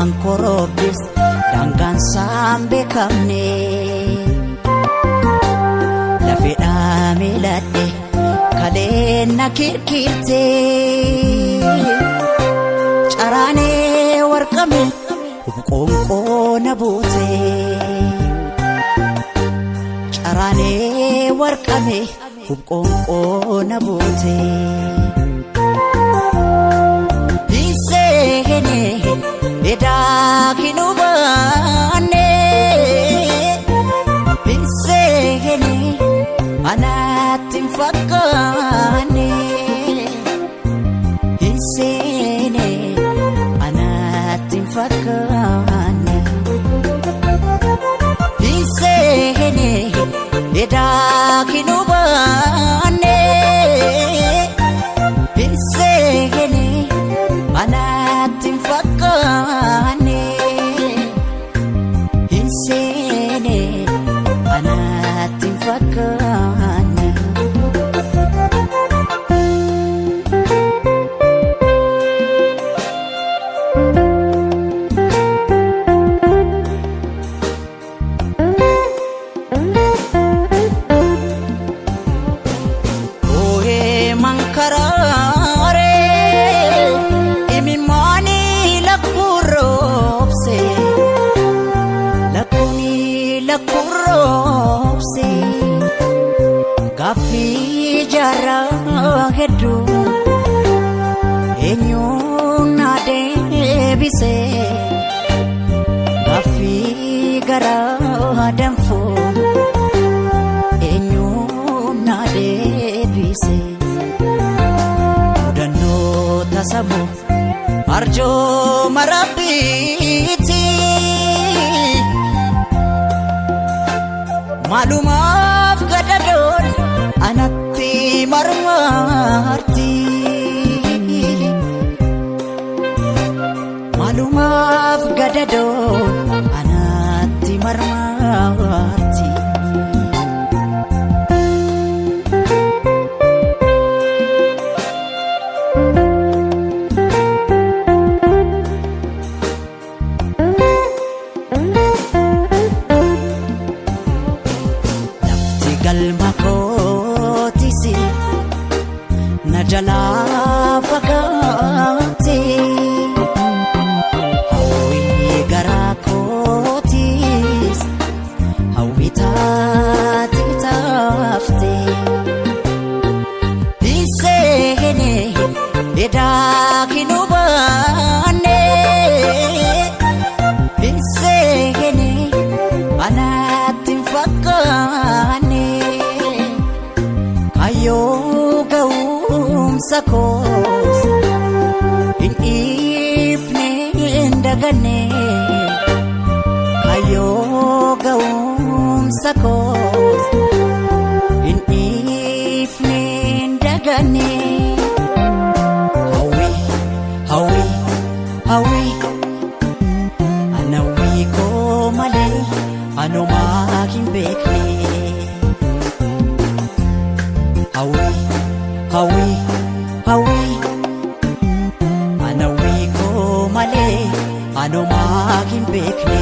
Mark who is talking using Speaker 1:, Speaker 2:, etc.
Speaker 1: ilmaan koroobis daangaan isaan beekamne lafeedhaa miiladhe kaleen na kirkirte caraanee warqame hubqoonqoo na buute caraanee warqame hubqoonqoo na buute hiseene edaa kinubaane hiseene anaatin fakkaane hiseene anaatin fakkaane hiseene edaa kinubaane hiseene anaatin fakkaane hiseene anaatin fakkaane ooyee mankaraare imimmaani lakkurroobse lakkurroobse gaaffii jaarraa hedduu eenyuun na deebise gaaffii garaa danfoo eenyuun na deebise mudannoo tasamoo arjoo marabbiiti maalumaaf gadadoon anatti marmarti maalumaaf gadadoon anatti marmarti galma kootisi na jalaa fagaate hawwii garaa kootis hawwii taate taafte hiseene edaa kinubaane hiseene anaatin fakkaane kayyoo ga'umsa koos hin dhiifne hin daganne kayyoo ga'umsa koos hin dhiifne hin daganne hawwii anawwii koo malee anomaa hin beekne hawwii anawwii koo malee anomaa hin beekne